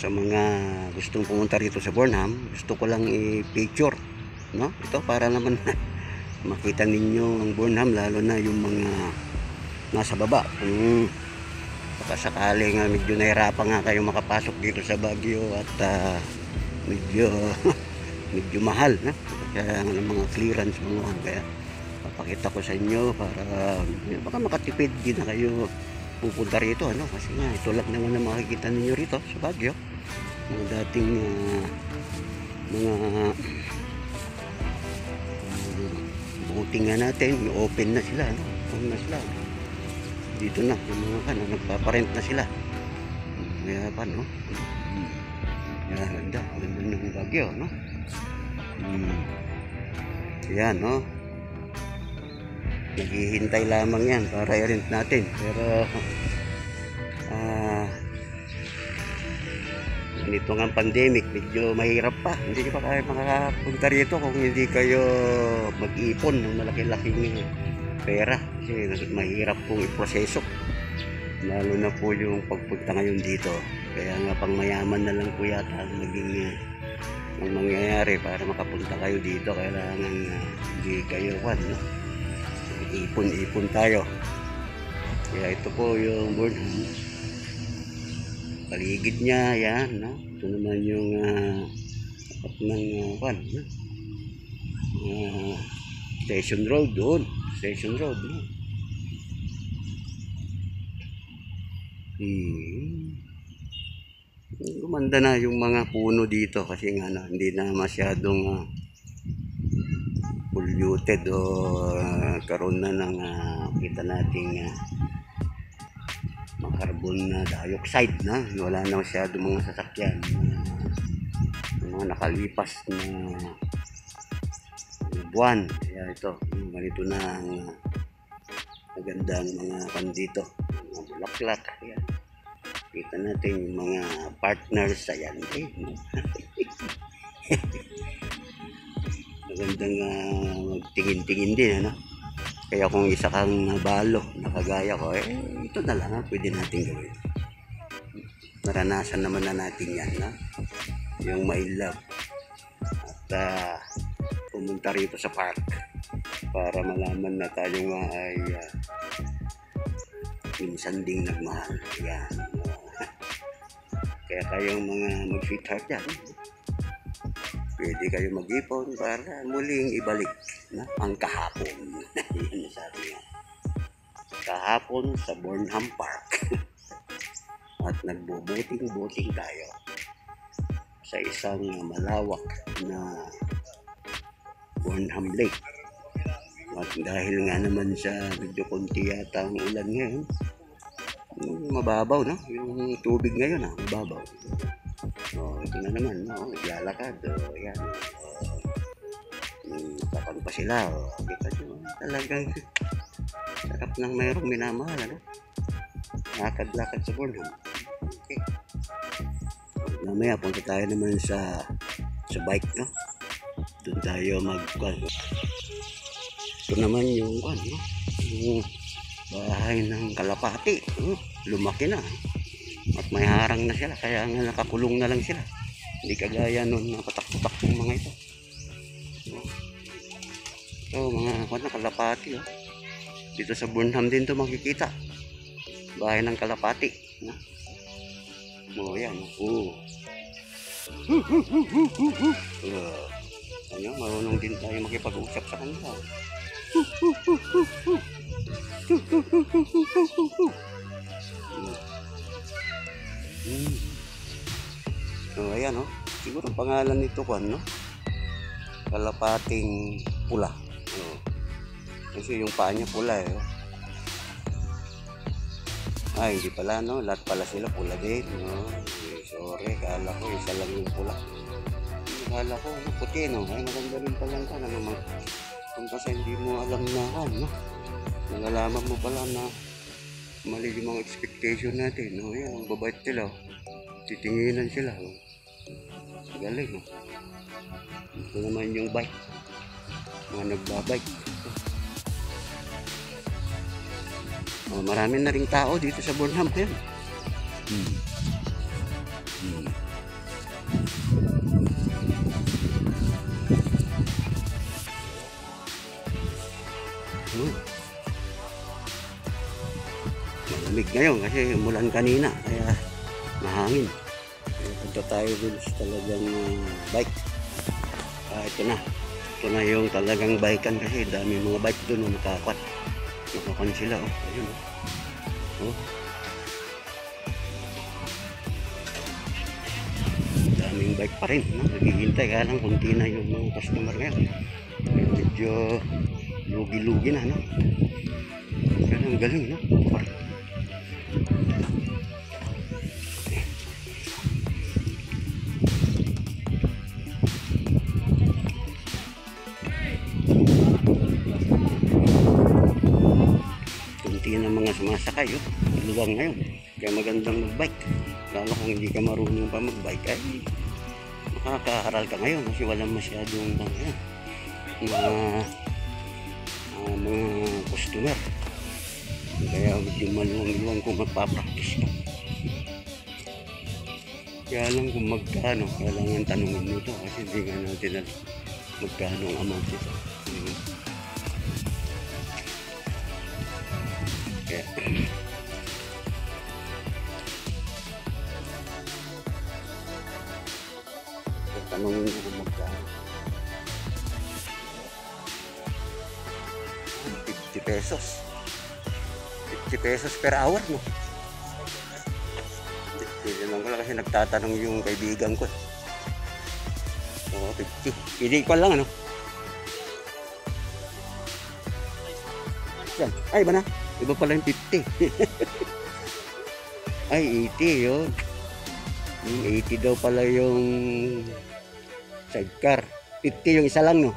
sa mga gustong pumunta rito sa Burnham, gusto ko lang i-picture, no? Ito para naman makita ninyo ang Burnham, lalo na yung mga nasa baba. Kung sakali nga medyo nahirapan nga kayo makapasok dito sa Baguio at medyo medyo mahal, no? Kaya ng mga clearance mga kaya papakita ko sa inyo para baka makatipid din na kayo pupunta rito, ano? Kasi nga ito lang naman na makikita ninyo rito sa Baguio, mga dating mga buting nga natin, open na sila, no? Open na sila dito na, yung mga kan, nagpaparent na sila, kaya pa, no? Kaya ganda ng Baguio, no? Yan, no? Naghihintay lamang yan para i-rent natin, pero ganito nga pandemic, medyo mahirap pa, hindi pa kayo makakapunta rito kung hindi kayo mag-ipon ng malaki-laking pera, kasi mahirap pong iproseso, lalo na po yung pagpunta ngayon dito. Kaya nga pang mayaman na lang po yata ang naging ang mangyayari para makapunta kayo dito. Kailangan hindi kayo no? Ipon tayo. Kaya ito po yung Burnham, paligid niya yan, no? Ito naman yung tapat ng no? Station Road doon, Station Road, no? Gumanda na yung mga puno dito kasi nga hindi na masyadong polluted o karoon na ng kita nating carbon dioxide na, wala na masyadong mga sasakyan, mga nakalipas na buwan. Kaya ito, ganito na ang magandang mga pandito, mga bulaklak. Ayan, kita natin yung mga partners. Ayan, magandang magtingin-tingin din, ano? Kaya kung isa kang balo nakagaya ko, ito na lang pwede natin gawin. Naranasan naman na natin yan, no? Yung my love, at pumunta rito sa park para malaman na tayo nga ay minsan ding nagmahal. Yan. Kaya kayong mga mag-sweetheart yan, pwede kayo mag-ipon para muling ibalik na ang kahapon. Yan sabi nga, kahapon sa Burnham Park. At nagbubuting-buting tayo sa isang malawak na Burnham Lake. At dahil nga naman sa medyo konti yata ang ulan ngayon, mababaw, no? Yung tubig ngayon, mababaw. Ito na naman, no? Naglalakad, yan. Tapan pa sila, kita nyo, talagang sarap ng mayroong minamahal, ano? Lakad-lakad sa Burnham. Okay. Mamaya punta tayo naman sa bike, no? Doon tayo ito naman yung yung bahay ng kalapati, lumaki na at may harang na sila, kaya nga nakakulong na lang sila, hindi kagaya nun nakatak-tak ng mga ito. So mga na kalapati, dito sa Burnham din to makikita, bahay ng kalapati, yan. Marunong din tayo makipag-usap sa kanila. Ayan, siguro pangalan nito kalapating pula. Kasi yung paa niya pula, hindi pala, lahat pala sila pula din, sorry, kala ko isa lang yung pula. Kala ko puti, maganda rin palang ka naman. Kung kasi hindi mo alam na nalalaman mo pala na mali yung mga expectation natin. Yan, ang babait sila, titinginan sila, galing. Ito naman yung bike, mga nagbabike. Marami na ring tao dito sa Burnham ngayon. malamig ngayon kasi umulan kanina kaya mahangin. Kaya punta tayo dun sa talagang bike. Ito na yung talagang bikean kasi dami mga bike dun na nakakan sila. Ayun daming bike pa rin, naghihintay, kaya lang kunti na yung mga customer ngayon. Medyo lugi-lugi na, kaya lang galing, kunti na mga sumasakay, luwang ngayon, kaya magandang magbike. Lalo kung hindi ka marunong pa magbike ay makakaharal ka ngayon kasi walang masyadong mga customer, kaya medyo maluwang-luwang kung magpapractice ka. Kaya lang kung magkano, kailangan tanungin mo ito kasi hindi nga natin alam magkano ang amount ito. Kaya tanungin ko kung magkano. 50 pesos. 50 pesos per hour, no? Hindi lang ko lang kasi nagtatanong yung kaibigan ko. 50. Hindi ko lang, ano? Yan. Ay, ba na? Iba pala yung 50. Ay, 80 yun. Yung 80 daw pala yung sidecar. 50 yung isa lang, no?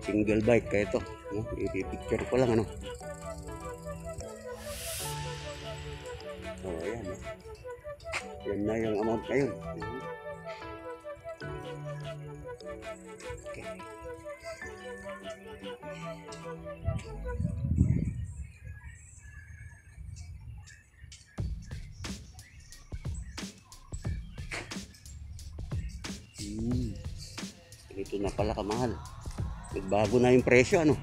Single bike kaya ito, no? I-picture ko lang, ano? Ayan, no? Yan na yung amount ngayon. Okay. Ito na pala kamahal. Nagbago na yung presyo, ano?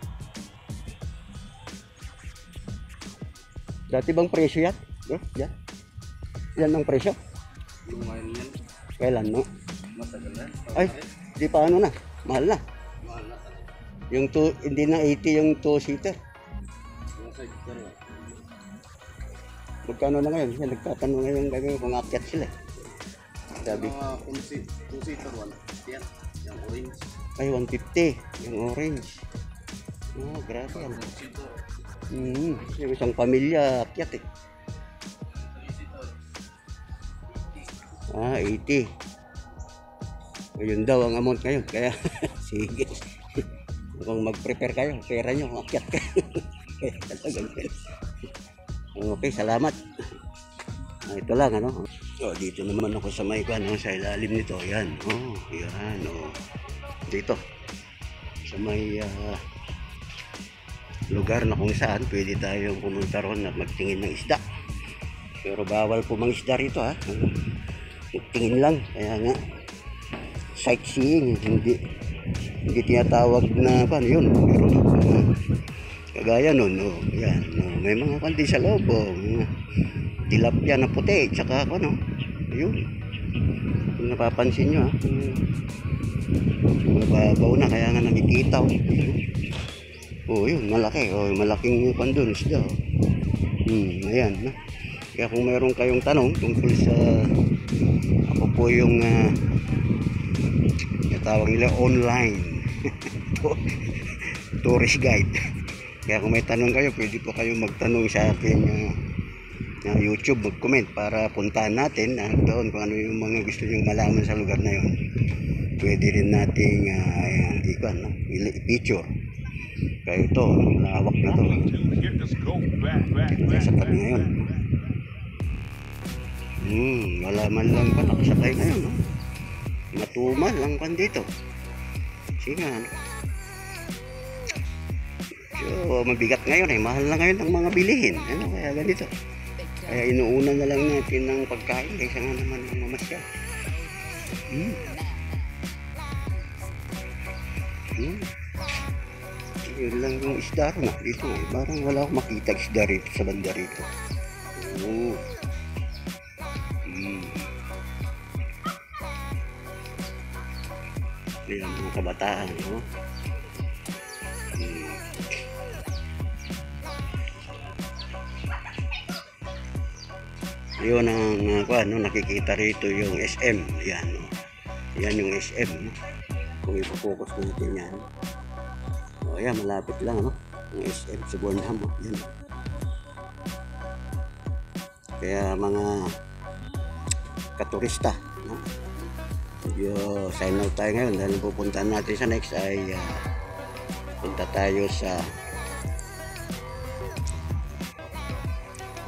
Dati bang presyo yan? Yan? Yan ang presyo? Yung ngayon yan. Kailan, no? Matagal na. Ay, di pa ano na? Mahal na. Mahal na talaga. Yung hindi na 80 yung 2-seater. Yung sidecar nga. Magkano na ngayon? Siya nagtatanong ngayon kung akyat sila. Sabi. Mga two-seater one. Yan. Yung orange. Ay, 150. Yung orange. Oh, grabe yan. Yung isang pamilya akyat eh. 80. Yun daw ang amount ngayon. Kaya, sige. Kung mag-prepare kayo, pera nyo, akyat kayo. Okay, salamat. Ito lang, ano. Dito naman ako sa may sa ilalim nito. Yan. Yan. Dito. Sa may lugar na kung saan pwede tayong pumunta ron at magtingin ng isda. Pero bawal po mang isda rito, ha. Tingin lang, kaya nga sightseeing, hindi tinatawag na paano yun, pero kagaya nun, yan, may mga kandi sa loob, mga tilapia na puti, tsaka ano, yun, kung napapansin nyo, mababaw na, kaya nga nakikita, yun, malaki, malaking pandun isda, ayan, no? Kaya kung mayroon kayong tanong tungkol sa ako po yung tawag nila online tourist guide. Kaya kung may tanong kayo, pwede po kayo magtanong sa akin na YouTube, mag-comment para puntahan natin doon kung ano yung mga gusto nyo malaman sa lugar na yun. Pwede rin nating i-picture. Kaya ito, lawak na to. Kaya sa tabi ngayon. Wala man lang pa nakasakay ngayon, no? Matumal lang pa dito. Sige nga. So, mabigat ngayon, mahal na ngayon ang mga bilihin. Kaya ganito. Kaya inuuna na lang natin ng pagkain kaysa nga naman ng mamasya. Yun lang yung isda na dito eh. Parang wala akong makita isda rito sa banda rito. Oo. Ayan mga kabataan, no? Yun ang nakikita rito yung SM. Yan, no? Yan yung SM, no? Kung ipopokus ko natin yan. O yan, malapit lang, no? Yung SM sa Burnham, no? Yan. Kaya mga katurista, no? Medyo sign out tayo ngayon dahil pupuntahan natin sa next ay punta tayo sa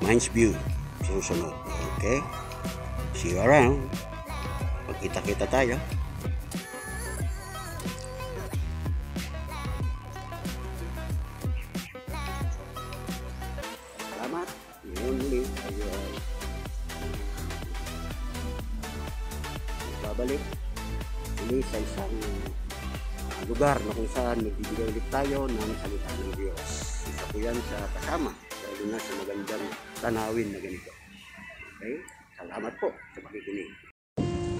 Mines View susunod. Okay, see you around. Magkita-kita tayo. Salamat. Yun muli tayo babalik muli sa isang lugar na kung saan magbibigay ulit tayo ng salita ng Diyos. Isa po yan sa kasama, lalo na sa magandang tanawin na ganito. Okay? Salamat po sa pakikinig.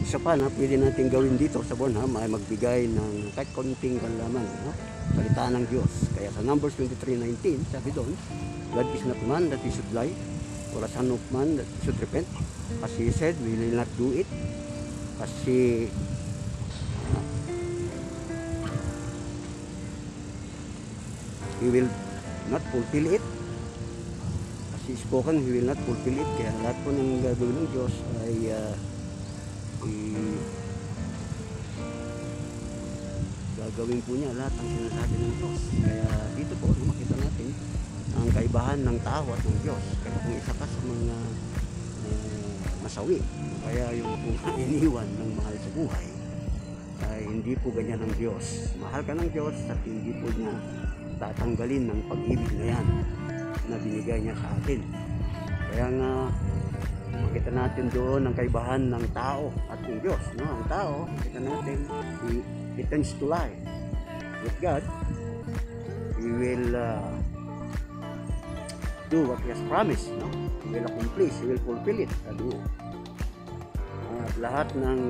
Isa pa na pwede natin gawin dito sa Burnham ay magbigay ng kahit konting kalaman, no? Salita ng Diyos. Kaya sa Numbers 23:19, sabi doon, God is not man that he should lie, or a son of man that he should repent. As he said, we will not do it. Kasi he will not fulfill it. Kasi spoken, he will not fulfill it. Kaya lahat po ng gagawin ng Diyos ay gagawin po niya lahat ang sinasabi ng Diyos. Kaya dito po makita natin ang kaibahan ng tao at ng Diyos. Kaya kung isa ka sa mga masawi, kaya yung iniwan ng mahal sa buhay, ay hindi po ganyan ng Diyos. Mahal ka ng Diyos at hindi po niya tatanggalin ng pag-ibig na yan na binigay niya sa atin. Kaya nga makita natin doon ang kaibahan ng tao at ng Diyos, no? Ang tao, makita natin, he tends to lie. With God, he will do what he has promised, no? He will accomplish, he will fulfill it. Sabi niya. At lahat ng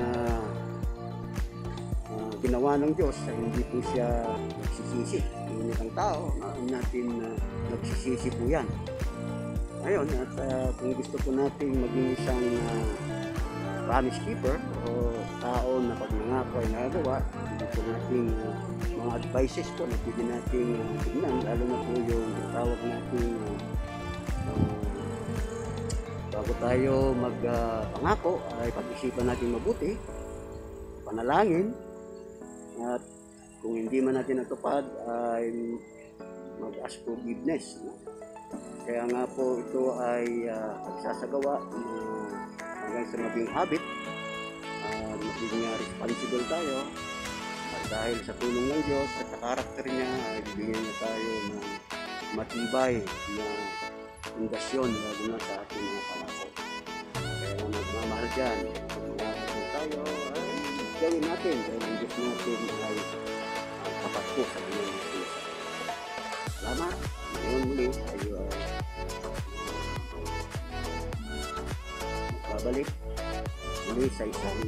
ginawa ng Diyos ay hindi po siya nagsisisi. Ngunit ang tao, natin nagsisisi po yan. Ngayon, at kung gusto po natin maging isang promise keeper o tao na pag nangako ay nagawa, hindi po natin mga advices po na pwede natin tignan, lalo na po yung tawag natin bago tayo magpangako ay pag-isipan natin mabuti, panalangin, at kung hindi man natin natupad ay mag-ask forgiveness, no? Kaya nga po ito ay pagsasagawa hanggang sa maging habit, maging responsible tayo at dahil sa tulong ng Diyos at sa karakter niya ay bibigyan niya tayo ng matibay na pundasyon lalo na sa ating mga pangako. Kaya nga magmamahal dyan, kung tayo ay gawin natin dahil ang Diyos natin ay tapat po sa kanyang mga. Salamat. Ngayon muli tayo babalik muli sa isang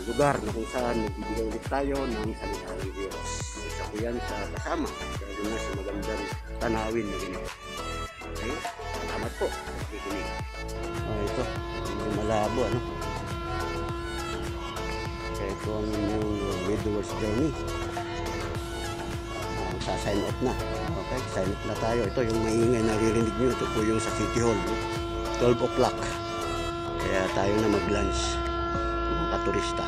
lugar na kung saan nagbibigay ulit tayo ng salita ng Diyos. Isa po yan sa kasama, lalo na sa magandang tanawin na ganito. Okay? Salamat po sa pakikinig. Ito, may malabo, ano? Kaya ito ang inyong Midwest Journey. Sa-sign off na. Okay, sign off na tayo. Ito yung maingay na naririnig nyo. Ito po yung sa City Hall. 12 o'clock. Kaya tayo na mag-lunch. Mga katurista.